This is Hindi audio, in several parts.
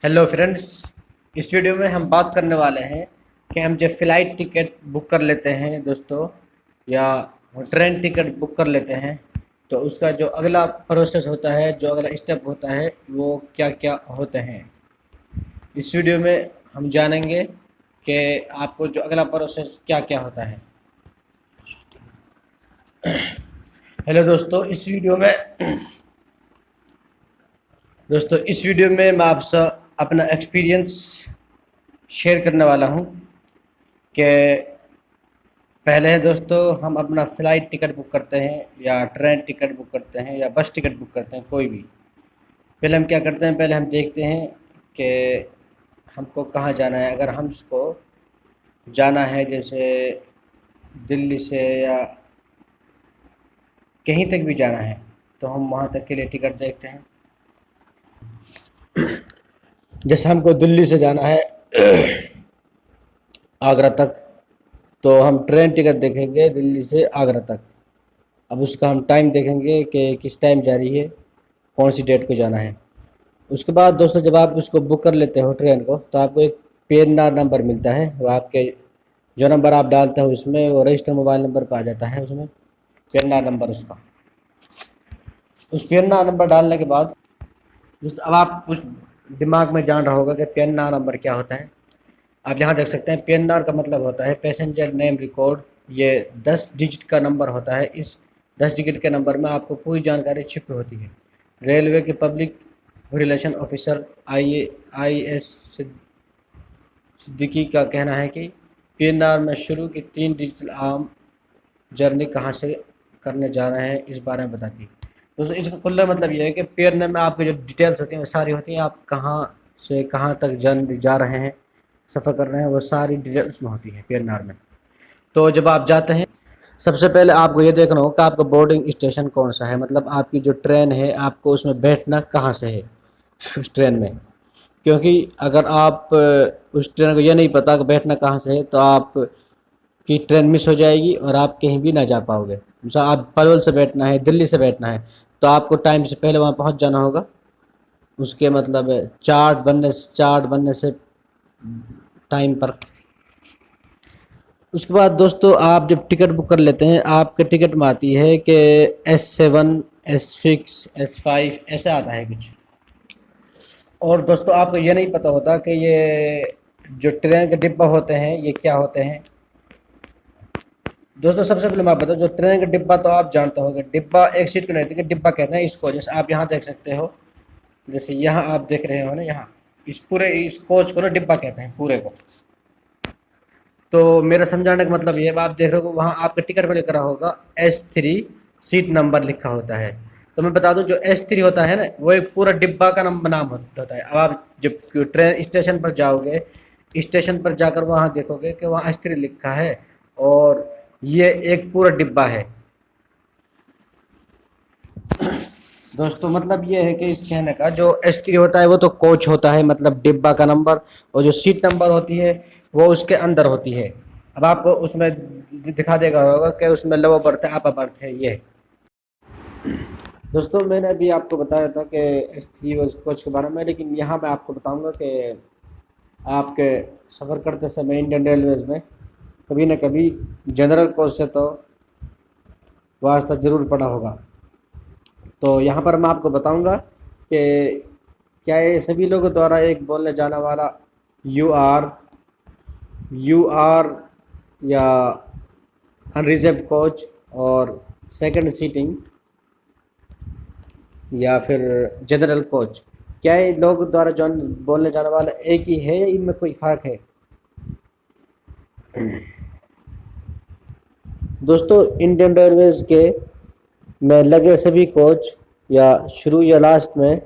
Hello friends. इस वीडियो में हम बात करने वाले हैं कि हम जब फ़्लाइट टिकट बुक कर लेते हैं दोस्तों, या ट्रेन टिकट बुक कर लेते हैं, तो उसका जो अगला प्रोसेस होता है, जो अगला स्टेप होता है, वो क्या क्या होते हैं। इस वीडियो में हम जानेंगे कि आपको जो अगला प्रोसेस क्या क्या होता है। हेलो दोस्तों, इस वीडियो में मैं आपसे अपना एक्सपीरियंस शेयर करने वाला हूँ कि पहले है दोस्तों, हम अपना फ़्लाइट टिकट बुक करते हैं या ट्रेन टिकट बुक करते हैं या बस टिकट बुक करते हैं, कोई भी। पहले हम क्या करते हैं, पहले हम देखते हैं कि हमको कहाँ जाना है। अगर हमको जाना है जैसे दिल्ली से या कहीं तक भी जाना है, तो हम वहाँ तक के लिए टिकट देखते हैं। जैसे हमको दिल्ली से जाना है आगरा तक, तो हम ट्रेन टिकट देखेंगे दिल्ली से आगरा तक। अब उसका हम टाइम देखेंगे कि किस टाइम जा रही है, कौन सी डेट को जाना है। उसके बाद दोस्तों, जब आप उसको बुक कर लेते हो ट्रेन को, तो आपको एक पीएनआर नंबर मिलता है। वो आपके जो नंबर आप डालते हो उसमें, वो रजिस्टर मोबाइल नंबर पर आ जाता है। उसमें पीएनआर नंबर, उसका उस पीएनआर नंबर डालने के बाद अब आप कुछ दिमाग में जान रहा होगा कि पीएनआर नंबर क्या होता है। आप यहाँ देख सकते हैं, पीएनआर का मतलब होता है पैसेंजर नेम रिकॉर्ड। ये 10 डिजिट का नंबर होता है। इस 10 डिजिट के नंबर में आपको पूरी जानकारी छिपी होती है। रेलवे के public relation officer I S Siddiqui का कहना है कि पीएनआर में शुरू की 3 डिजिटल आम जर्नी कहाँ से करने जा रहे हैं, इस बारे में बताती है। दोस्तों, इसका कुल मतलब ये है कि पीएनआर में आपकी जो डिटेल्स होती हैं वो सारी होती हैं। आप कहाँ से कहाँ तक जा रहे हैं, सफ़र कर रहे हैं, वो सारी डिटेल उसमें होती है पीएनआर में। तो जब आप जाते हैं, सबसे पहले आपको ये देखना होगा कि आपका बोर्डिंग स्टेशन कौन सा है। मतलब आपकी जो ट्रेन है, आपको उसमें बैठना कहाँ से है उस ट्रेन में। क्योंकि अगर आप उस ट्रेन को ये नहीं पता कि बैठना कहाँ से है, तो आप की ट्रेन मिस हो जाएगी और आप कहीं भी ना जा पाओगे। जैसे आप पलवल से बैठना है, दिल्ली से बैठना है, तो आपको टाइम से पहले वहाँ पहुँच जाना होगा। उसके मतलब चार्ट बनने से टाइम पर। उसके बाद दोस्तों, आप जब टिकट बुक कर लेते हैं, आपके टिकट में आती है कि S7, S6, S5 ऐसे आता है कुछ। और दोस्तों, आपको ये नहीं पता होता कि ये जो ट्रेन के डिब्बा होते हैं ये क्या होते हैं। दोस्तों, सबसे पहले मैं बताऊँ, जो ट्रेन का डिब्बा तो आप जानते होंगे, डिब्बा एक सीट को नहीं होती, कि डिब्बा कहते हैं इसको। जैसे आप यहाँ देख सकते हो, जैसे यहाँ आप देख रहे हो ना, यहाँ इस कोच को ना डिब्बा कहते हैं पूरे को। तो मेरा समझाने का मतलब ये है, आप देख रहे हो वहाँ आपके टिकट पर लिख रहा होगा S3, सीट नंबर लिखा होता है। तो मैं बता दूं, जो S3 होता है ना, वो एक पूरा डिब्बा का नाम होता है। अब आप जब ट्रेन स्टेशन पर जाओगे, स्टेशन पर जाकर वहाँ देखोगे कि वहाँ S3 लिखा है, और ये एक पूरा डिब्बा है। दोस्तों, मतलब ये है कि इस कहने का, जो S3 होता है वो तो कोच होता है, मतलब डिब्बा का नंबर। और जो सीट नंबर होती है वो उसके अंदर होती है। अब आपको उसमें दिखा देगा होगा कि उसमें लोअर बर्थ है, अपर बर्थ है। ये दोस्तों, मैंने अभी आपको बताया था कि S3 कोच के बारे में, लेकिन यहाँ मैं आपको बताऊंगा कि आपके सफ़र करते समय इंडियन रेलवेज़ में कभी न कभी जनरल कोच से तो वास्ता ज़रूर पड़ा होगा। तो यहाँ पर मैं आपको बताऊंगा कि क्या ये सभी लोगों द्वारा एक बोलने जाना वाला यू आर या अनरिजर्व कोच और सेकंड सीटिंग या फिर जनरल कोच, क्या ये लोग द्वारा जो बोलने जाने वाला एक ही है, या इनमें कोई फ़र्क है। दोस्तों, इंडियन रेलवेज़ के में लगे सभी कोच, या शुरू या लास्ट में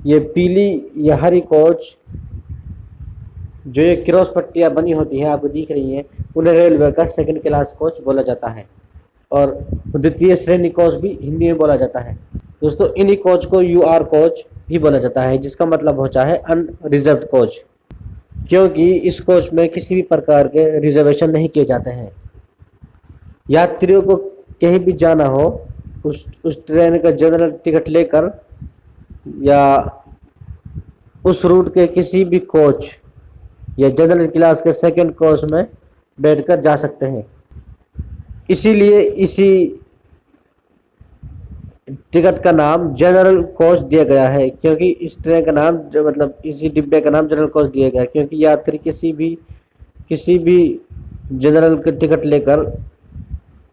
ये पीली या हरी कोच, जो ये क्रॉस पट्टियाँ बनी होती हैं आपको दिख रही हैं, उन्हें रेलवे का सेकंड क्लास कोच बोला जाता है। और द्वितीय श्रेणी कोच भी हिंदी में बोला जाता है। दोस्तों, इन्हीं कोच को UR कोच भी बोला जाता है, जिसका मतलब होता है अनरिजर्व्ड कोच। क्योंकि इस कोच में किसी भी प्रकार के रिजर्वेशन नहीं किए जाते हैं। यात्रियों को कहीं भी जाना हो, उस ट्रेन का जनरल टिकट लेकर या उस रूट के किसी भी कोच या जनरल क्लास के सेकंड कोच में बैठकर जा सकते हैं। इसीलिए इसी टिकट का नाम जनरल कोच दिया गया है, क्योंकि इस ट्रेन का नाम मतलब इसी डिब्बे का नाम जनरल कोच दिया गया है, क्योंकि यात्री किसी भी जनरल के टिकट लेकर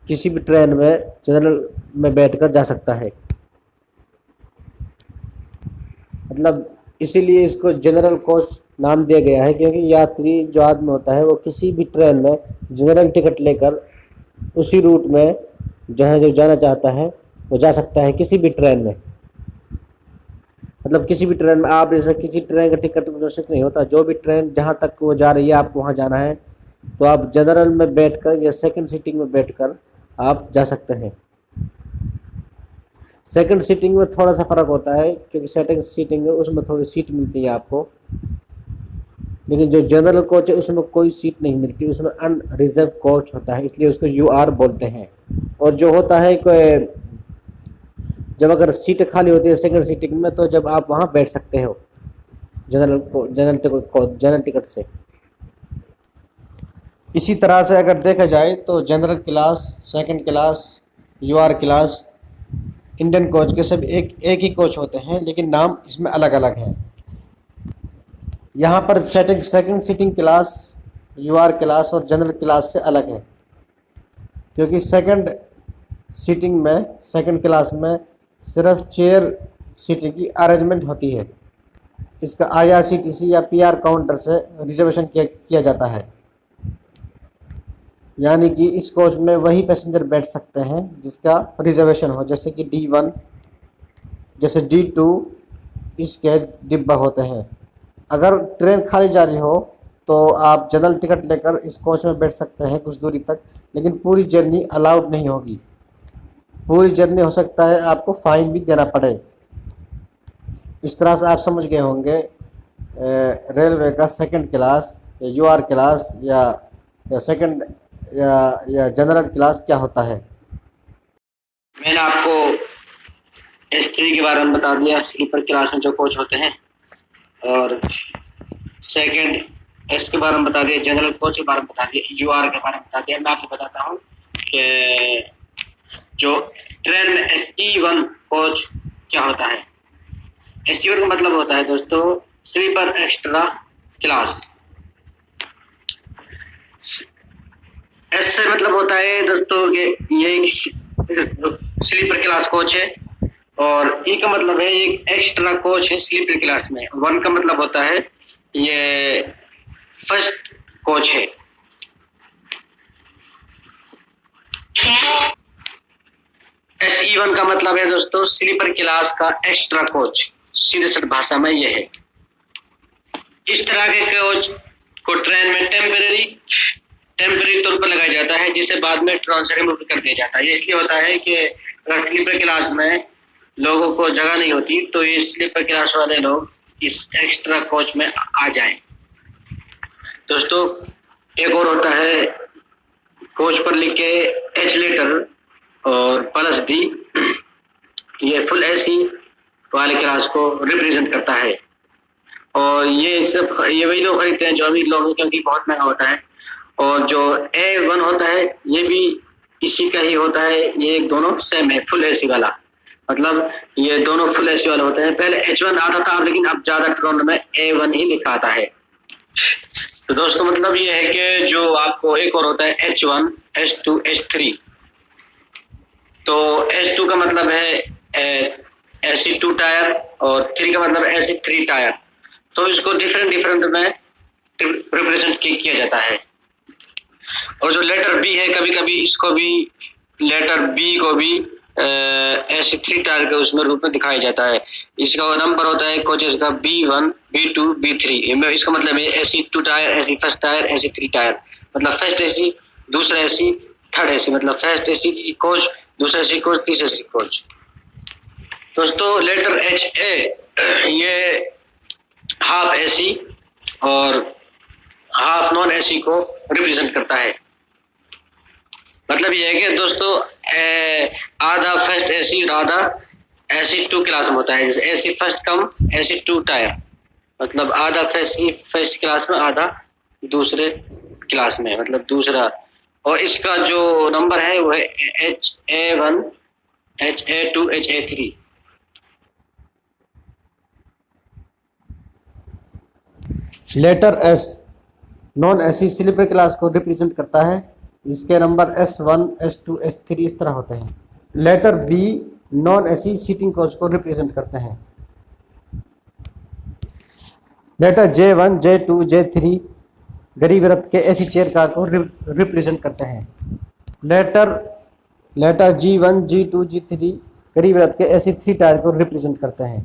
किसी भी ट्रेन में जनरल में बैठकर जा सकता है। मतलब इसीलिए इसको जनरल कोच नाम दिया गया है, क्योंकि यात्री जो आदमी होता है वो किसी भी ट्रेन में जनरल टिकट लेकर उसी रूट में जहाँ जो जाना चाहता है वो जा सकता है किसी भी ट्रेन में। मतलब किसी भी ट्रेन में आप जैसे किसी ट्रेन का टिकट जो फिक्स नहीं होता, जो भी ट्रेन जहाँ तक वो जा रही है आपको वहाँ जाना है तो आप जनरल में बैठकर या सेकंड सीटिंग में बैठकर आप जा सकते हैं। सेकंड सीटिंग में थोड़ा सा फ़र्क होता है, क्योंकि सेकंड सीटिंग है उसमें थोड़ी सीट मिलती है आपको, लेकिन जो जनरल कोच है उसमें कोई सीट नहीं मिलती, उसमें अनरिजर्व कोच होता है, इसलिए उसको यूआर बोलते हैं। और जो होता है कोई जब अगर सीट खाली होती है सेकंड सीटिंग में तो जब आप वहाँ बैठ सकते हो जनरल टिकट से। इसी तरह से अगर देखा जाए तो general class, second class, UR class, Indian coach के सब एक ही कोच होते हैं, लेकिन नाम इसमें अलग अलग है। यहाँ पर second seating class, UR class और जनरल क्लास से अलग है, क्योंकि सेकंड क्लास में सिर्फ चेयर सीटिंग की अरेंजमेंट होती है। इसका आईआरसीटीसी या पीआर काउंटर से रिजर्वेशन किया जाता है, यानी कि इस कोच में वही पैसेंजर बैठ सकते हैं जिसका रिजर्वेशन हो, जैसे कि D1, जैसे D2 इसके डिब्बा होते हैं। अगर ट्रेन खाली जा रही हो तो आप जनरल टिकट लेकर इस कोच में बैठ सकते हैं कुछ दूरी तक, लेकिन पूरी जर्नी अलाउड नहीं होगी। पूरी जर्नी हो सकता है आपको फाइन भी देना पड़े। इस तरह से आप समझ गए होंगे रेलवे का सेकंड क्लास या यूआर क्लास या सेकंड या जनरल क्लास क्या होता है। मैंने आपको S3 के बारे में बता दिया, स्लीपर क्लास में जो कोच होते हैं, और सेकंड S के बारे में बता दिया, जनरल कोच के बारे में बता दिया, यूआर के बारे में बता दिया। मैं आपको बताता हूँ कि जो ट्रेन में SE1 कोच क्या होता है। SE1 का मतलब होता है दोस्तों स्लीपर एक्स्ट्रा क्लास। एस से मतलब होता है दोस्तों कि ये स्लीपर क्लास कोच है, और ई का मतलब है एक एक्स्ट्रा कोच है स्लीपर क्लास में। 1 का मतलब होता है ये फर्स्ट कोच है। SE1 का मतलब है दोस्तों स्लीपर क्लास का एक्स्ट्रा कोच, सीधे सीधे भाषा में ये है। इस तरह के कोच को ट्रेन में टेम्परेरी तौर पर लगाया जाता है, जिसे बाद में ट्रेन से रिमूव कर दिया जाता है। ये इसलिए होता है कि अगर स्लीपर क्लास में लोगों को जगह नहीं होती तो ये स्लीपर क्लास वाले लोग इस एक्स्ट्रा कोच में आ जाएं। दोस्तों एक और होता है कोच पर लिख के H लेटर और +D, ये फुल AC वाले क्लास को रिप्रेजेंट करता है। और ये वही लोग खरीदते हैं जो अमीर लोग हैं, क्योंकि बहुत महंगा होता है। और जो A1 होता है ये भी इसी का ही होता है, ये दोनों सेम है, फुल AC वाला। मतलब ये दोनों फुल AC वाले होते हैं। पहले H1 आता था, लेकिन अब ज्यादा ट्रेन में A1 ही लिखा आता है। तो दोस्तों मतलब ये है कि जो आपको एक और होता है H1, H2, H3। तो H2 का मतलब है AC2 टायर और 3 का मतलब है AC3 टायर। तो इसको डिफरेंट में रिप्रेजेंट किया जाता है। और जो लेटर B है, कभी कभी इसको भी लेटर B को भी AC3 टायर के उसमें रूप में दिखाया जाता है। इसका नंबर होता है कोचेस का B1, B2, B3। इसका मतलब है AC2 tyre, AC first tier, AC3 tyre. मतलब फर्स्ट AC, दूसरा AC, थर्ड AC। मतलब फर्स्ट AC कोच, दूसरा AC कोच, तीसरा AC कोच। दोस्तों लेटर HA ये हाफ AC और हाफ नॉन AC को रिप्रेजेंट करता है। मतलब ये है कि दोस्तों आधा फर्स्ट AC और आधा AC2 क्लास में होता है। जैसे AC first come AC2 tyre. मतलब आधा फर्स्ट क्लास में, आधा दूसरे क्लास में, मतलब दूसरा। और इसका जो नंबर है वो है HA1, HA2, HA3। Letter S non AC sleeper class को रिप्रेजेंट करता है, जिसके नंबर S1, S2, S3 इस तरह होते हैं। Letter B non AC seating coach को रिप्रेजेंट करते हैं। Letter J1, J2, J3 Garib Rath के एसी चेयर कार को रिप्रेजेंट करते हैं। लेटर G1, G2, G3 गरीब रथ के एसी 3 टायर को रिप्रेजेंट करते हैं।